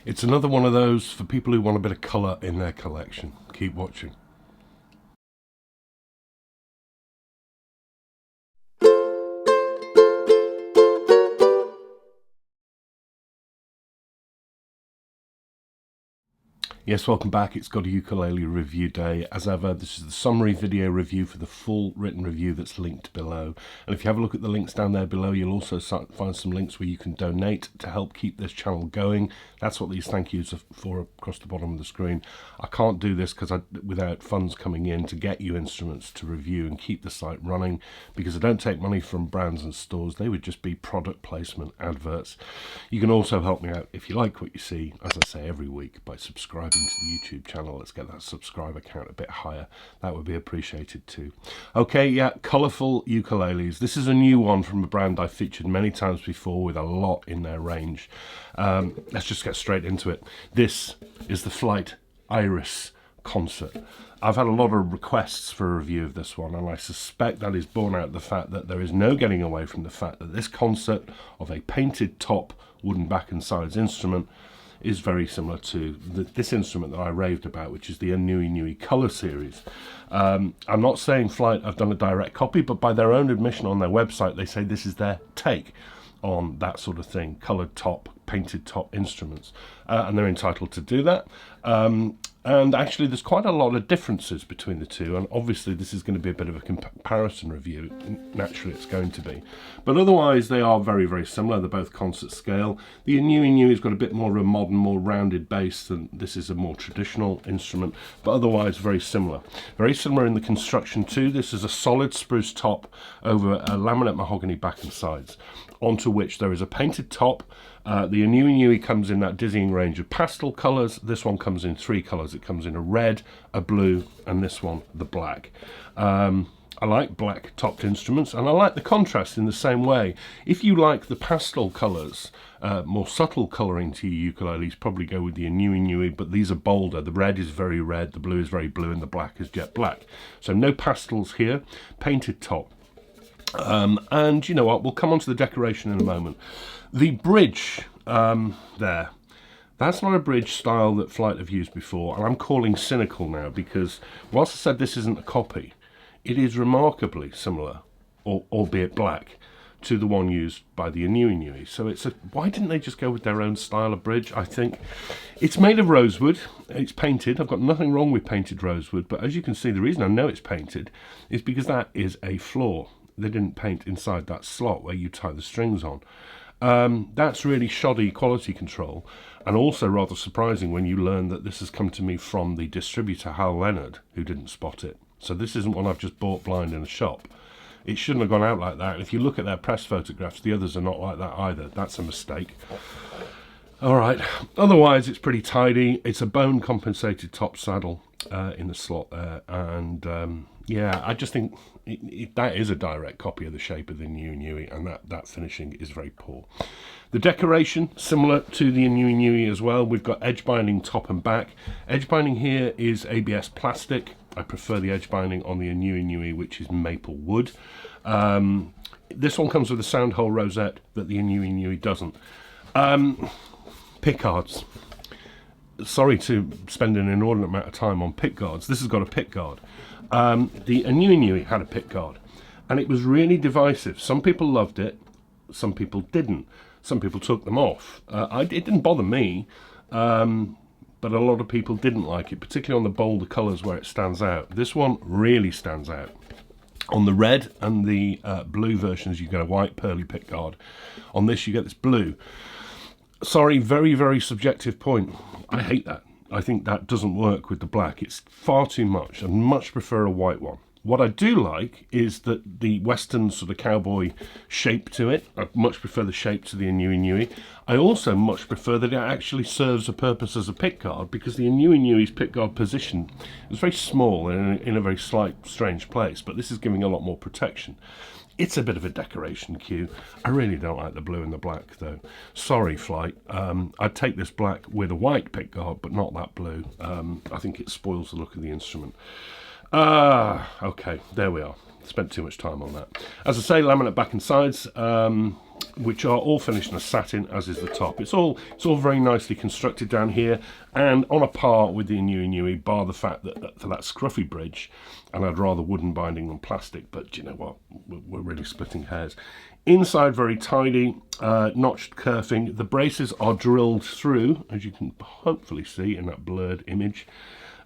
It's another one of those for people who want a bit of colour in their collection. Keep watching. Yes, welcome back. It's GotAUkulele review day. As ever, this is the summary video review for the full written review that's linked below. And if you have a look at the links down there below, you'll also find some links where you can donate to help keep this channel going. That's what these thank yous are for across the bottom of the screen. I can't do this without funds coming in to get you instruments to review and keep the site running, because I don't take money from brands and stores. They would just be product placement adverts. You can also help me out if you like what you see, as I say every week, by subscribing to the YouTube channel. Let's get that subscriber count a bit higher. That would be appreciated too. Okay, yeah, colourful ukuleles. This is a new one from a brand I've featured many times before with a lot in their range. Let's just get straight into it. This is the Flight Iris Concert. I've had a lot of requests for a review of this one, and I suspect that is borne out of the fact that there is no getting away from the fact that this concert of a painted top wooden back and sides instrument is very similar to this instrument that I raved about, which is the Nui Colour Series. I'm not saying Flight have done a direct copy, but by their own admission on their website, they say this is their take on that sort of thing, coloured top, painted top instruments, and they're entitled to do that. And actually there's quite a lot of differences between the two, and obviously this is going to be a bit of a comparison review. Naturally it's going to be, but otherwise they are very, very similar. They're both concert scale. The Nui's got a bit more of a modern, more rounded bass than this is a more traditional instrument, but otherwise very similar. Very similar in the construction too. This is a solid spruce top over a laminate mahogany back and sides, onto which there is a painted top. The Nui comes in that dizzying range of pastel colours. This one comes in three colours. It comes in a red, a blue, and this one, the black. I like black topped instruments, and I like the contrast in the same way. If you like the pastel colours, more subtle colouring to your ukuleles, probably go with the Nui, but these are bolder. The red is very red, the blue is very blue, and the black is jet black. So no pastels here, painted top. And you know what, we'll come on to the decoration in a moment. The bridge there, that's not a bridge style that Flight have used before, and I'm calling cynical now, because whilst I said this isn't a copy, it is remarkably similar, albeit black, to the one used by the Nui. So why didn't they just go with their own style of bridge? I think it's made of rosewood. It's painted. I've got nothing wrong with painted rosewood, but as you can see, the reason I know it's painted is because that is a floor. They didn't paint inside that slot where you tie the strings on. That's really shoddy quality control, and also rather surprising when you learn that this has come to me from the distributor Hal Leonard, who didn't spot it. So this isn't one I've just bought blind in a shop. It shouldn't have gone out like that. If you look at their press photographs, the others are not like that either. That's a mistake. Alright, otherwise it's pretty tidy. It's a bone compensated top saddle in the slot there, and yeah, I just think that is a direct copy of the shape of the Nui, and that finishing is very poor. The decoration, similar to the Nui as well. We've got edge binding top and back. Edge binding here is ABS plastic. I prefer the edge binding on the Nui, which is maple wood. This one comes with a sound hole rosette that the Nui doesn't. Pickguards. Sorry to spend an inordinate amount of time on pickguards. This has got a pickguard. The Nui had a pickguard, and it was really divisive. Some people loved it, some people didn't. Some people took them off. It didn't bother me, but a lot of people didn't like it, particularly on the bolder colours where it stands out. This one really stands out. On the red and the blue versions, you get a white pearly pickguard. On this, you get this blue. Sorry, very, very subjective point. I hate that. I think that doesn't work with the black. It's far too much. I much prefer a white one. What I do like is that the Western sort of cowboy shape to it. I much prefer the shape to the Nui. I also much prefer that it actually serves a purpose as a pickguard, because the Nui's pickguard position is very small and in a very slight, strange place, but this is giving a lot more protection. It's a bit of a decoration cue. I really don't like the blue and the black though. Sorry, Flight. I'd take this black with a white pickguard, but not that blue. I think it spoils the look of the instrument. Okay, there we are. Spent too much time on that. As I say, laminate back and sides. which are all finished in a satin, as is the top. It's all very nicely constructed down here, and on a par with the Inui, bar the fact that for that scruffy bridge, and I'd rather wooden binding than plastic, but you know what, we're really splitting hairs. Inside very tidy, notched kerfing. The braces are drilled through, as you can hopefully see in that blurred image.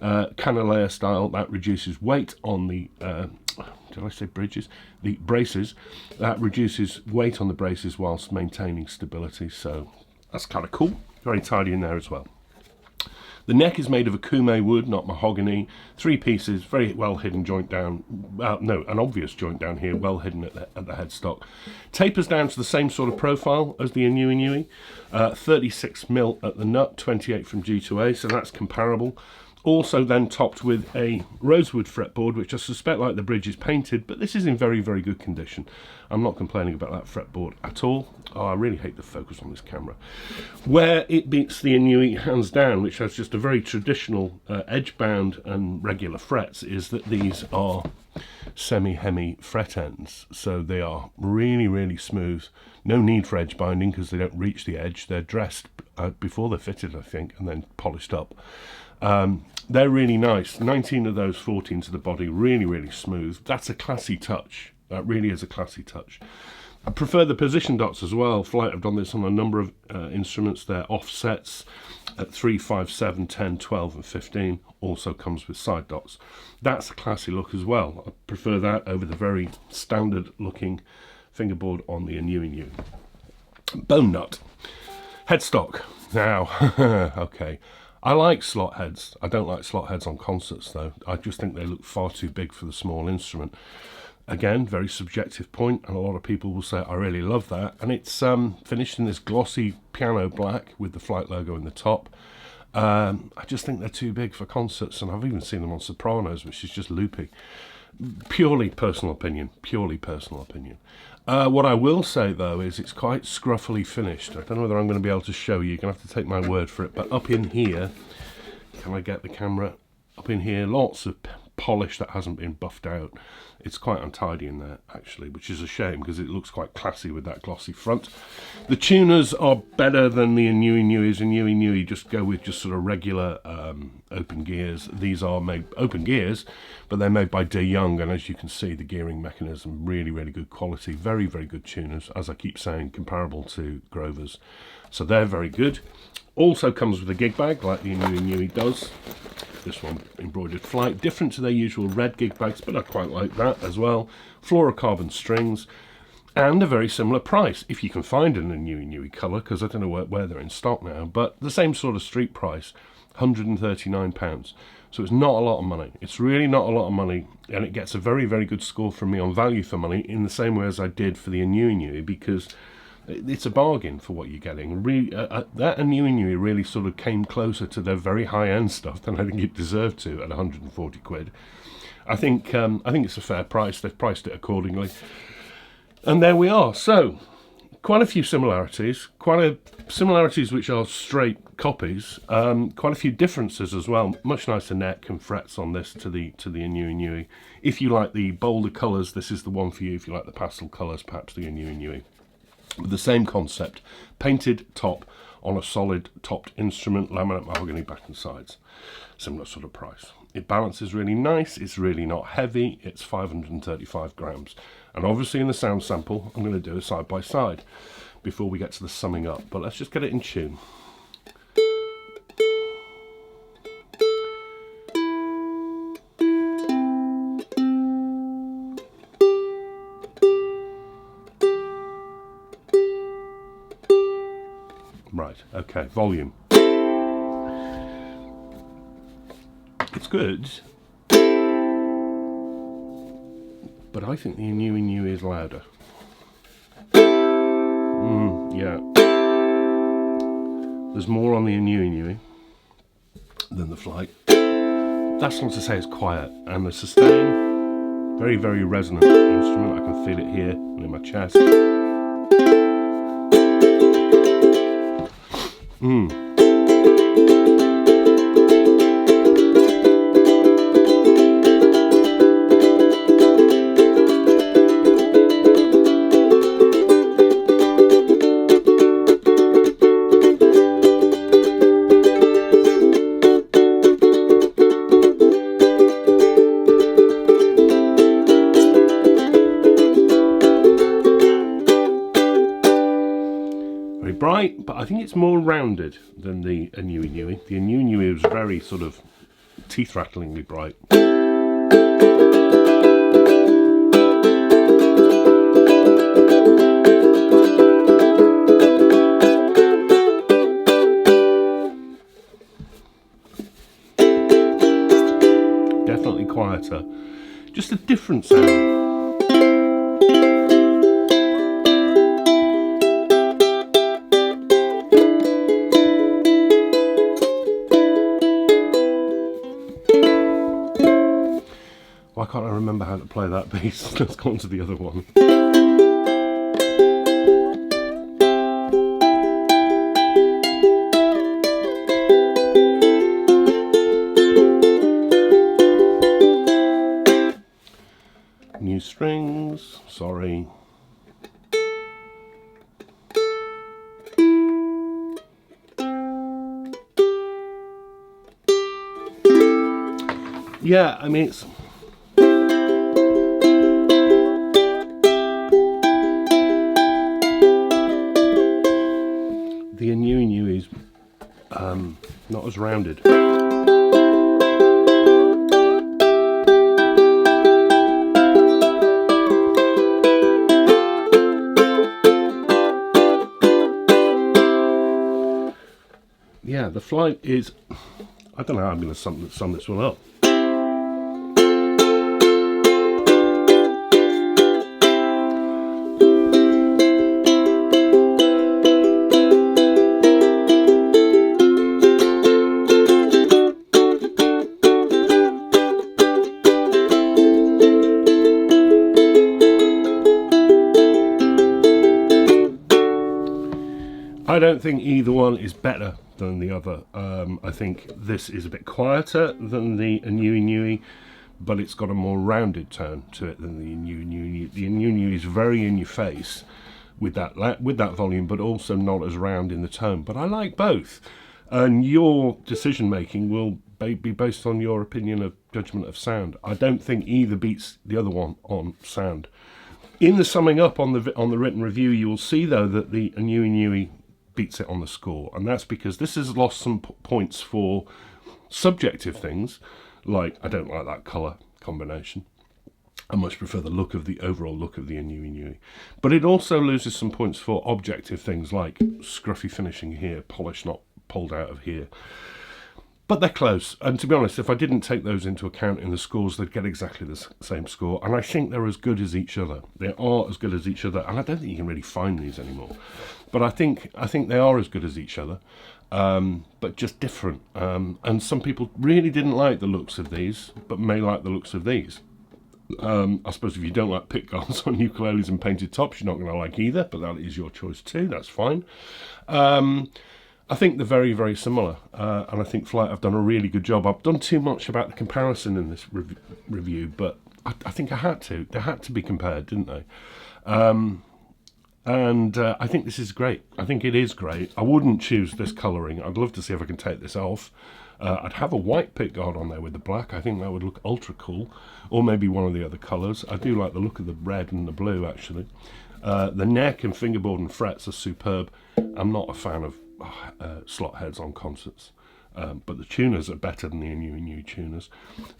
Canalea style, that reduces weight on the did I say bridges? The braces. That reduces weight on the braces whilst maintaining stability, so that's kind of cool. Very tidy in there as well. The neck is made of akume wood, not mahogany. 3 pieces, very well hidden joint down. No, an obvious joint down here, well hidden at the headstock. Tapers down to the same sort of profile as the Inui. 36mm at the nut, 28 from G to A, so that's comparable. Also then topped with a rosewood fretboard, which I suspect, like the bridge, is painted, but this is in very, very good condition. I'm not complaining about that fretboard at all. Oh, I really hate the focus on this camera. Where it beats the Inui hands down, which has just a very traditional edge-bound and regular frets, is that these are semi-hemi fret ends. So they are really, really smooth. No need for edge binding because they don't reach the edge. They're dressed before they're fitted, I think, and then polished up. They're really nice. 19 of those 14 to the body, really, really smooth. That's a classy touch. That really is a classy touch. I prefer the position dots as well. Flight have done this on a number of instruments. They're offsets at 3, 5, 7, 10, 12 and 15. Also comes with side dots. That's a classy look as well. I prefer that over the very standard looking fingerboard on the Inui. Bone nut. Headstock. Now, okay. I like slot heads. I don't like slot heads on concerts though. I just think they look far too big for the small instrument. Again, very subjective point, and a lot of people will say, I really love that. And it's finished in this glossy piano black with the Flight logo in the top. I just think they're too big for concerts, and I've even seen them on sopranos, which is just loopy. Purely personal opinion, purely personal opinion. What I will say, though, is it's quite scruffily finished. I don't know whether I'm going to be able to show you. You're going to have to take my word for it. But up in here, can I get the camera? Up in here, lots of polish that hasn't been buffed out. It's quite untidy in there, actually, which is a shame because it looks quite classy with that glossy front. The tuners are better than the Inui's. Inui just go with just sort of regular open gears. These are made open gears, but they're made by De Young, and as you can see, the gearing mechanism, really, really good quality. Very, very good tuners, as I keep saying, comparable to Grover's. So they're very good. Also comes with a gig bag, like the Inui does. This one, embroidered Flight, different to their usual red gig bags, but I quite like that as well. Fluorocarbon strings, and a very similar price, if you can find an Inui colour, because I don't know where they're in stock now, but the same sort of street price, £139. So it's not a lot of money. It's really not a lot of money, and it gets a very, very good score from me on value for money, in the same way as I did for the Inui, because it's a bargain for what you're getting. Really, that Inui really sort of came closer to their very high-end stuff than I think it deserved to at 140 quid. I think it's a fair price. They've priced it accordingly. And there we are. So, quite a few similarities. Similarities which are straight copies. Quite a few differences as well. Much nicer neck and frets on this to the Inui. If you like the bolder colours, this is the one for you. If you like the pastel colours, perhaps the Inui. With the same concept, painted top on a solid topped instrument, laminate mahogany back and sides. Similar sort of price. It balances really nice, it's really not heavy, it's 535 grams. And obviously in the sound sample, I'm going to do a side by side before we get to the summing up. But let's just get it in tune. Right, okay, volume. It's good, but I think the Inui is louder. Yeah. There's more on the Inui than the Flight. That's not to say it's quiet. And the sustain, very, very resonant instrument. I can feel it here and in my chest. bright, but I think it's more rounded than the Ukulele. The Ukulele was very sort of teeth-rattlingly bright. Definitely quieter, just a different sound. Why can't I remember how to play that bass? Let's go on to the other one. New strings, sorry. Yeah, I mean, it's... The Ukulele is not as rounded. Yeah, the flight is... I don't know how I'm going to sum this one up. I don't think either one is better than the other. I think this is a bit quieter than the Ukulele, but it's got a more rounded tone to it than the Ukulele. The Ukulele is very in your face with that volume, but also not as round in the tone. But I like both, and your decision making will be based on your opinion of judgment of sound. I don't think either beats the other one on sound. In the summing up on the written review, you will see though that the Ukulele beats it on the score, and that's because this has lost some points for subjective things, like I don't like that colour combination. I much prefer the overall look of the Ukulele. But it also loses some points for objective things like scruffy finishing here, polish not pulled out of here. But they're close, and to be honest, if I didn't take those into account in the scores, they'd get exactly the same score, and I think they're as good as each other. They are as good as each other, and I don't think you can really find these anymore. But I think they are as good as each other, but just different. And some people really didn't like the looks of these, but may like the looks of these. I suppose if you don't like pickguards on ukuleles and painted tops, you're not going to like either, but that is your choice too, that's fine. I think they're very, very similar, and I think Flight have done a really good job. I've done too much about the comparison in this review, but I think I had to. They had to be compared, didn't they? And I think this is great. I think it is great. I wouldn't choose this colouring. I'd love to see if I can take this off. I'd have a white pickguard on there with the black. I think that would look ultra cool, or maybe one of the other colours. I do like the look of the red and the blue, actually. The neck and fingerboard and frets are superb. I'm not a fan of slot heads on concerts, but the tuners are better than the new tuners.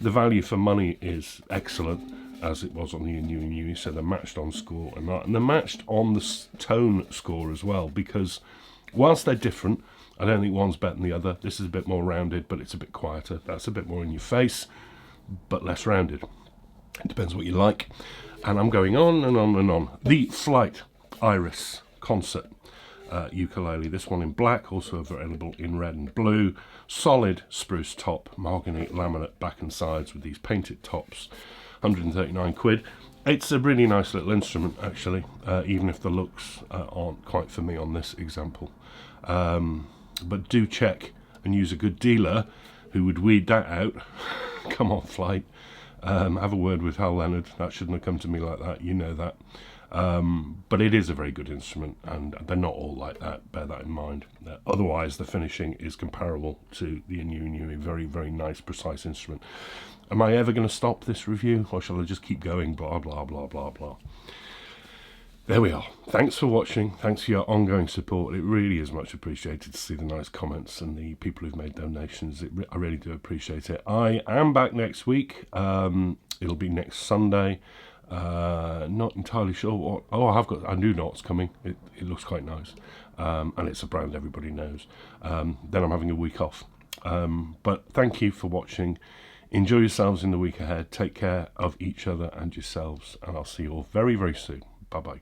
The value for money is excellent, as it was on the new, so they're matched on score and they're matched on the tone score as well, because whilst they're different, I don't think one's better than the other. This is a bit more rounded, but it's a bit quieter. That's a bit more in your face, but less rounded. It depends what you like. And I'm going on and on and on. The Flight Iris Concert ukulele, this one in black, also available in red and blue. Solid spruce top, mahogany laminate back and sides with these painted tops. 139 quid. It's a really nice little instrument, actually, even if the looks aren't quite for me on this example. But do check and use a good dealer who would weed that out. Come on, Flight. Have a word with Hal Leonard. That shouldn't have come to me like that, you know that. But it is a very good instrument, and they're not all like that, bear that in mind. Otherwise, the finishing is comparable to the new, very, very nice, precise instrument. Am I ever going to stop this review, or shall I just keep going, blah, blah, blah, blah, blah? There we are. Thanks for watching. Thanks for your ongoing support. It really is much appreciated to see the nice comments and the people who've made donations. I really do appreciate it. I am back next week. It'll be next Sunday. Not entirely sure what. Oh, I do know what's coming. It looks quite nice, and it's a brand everybody knows. Then I'm having a week off. But thank you for watching. Enjoy yourselves in the week ahead. Take care of each other and yourselves, and I'll see you all very, very soon. Bye bye.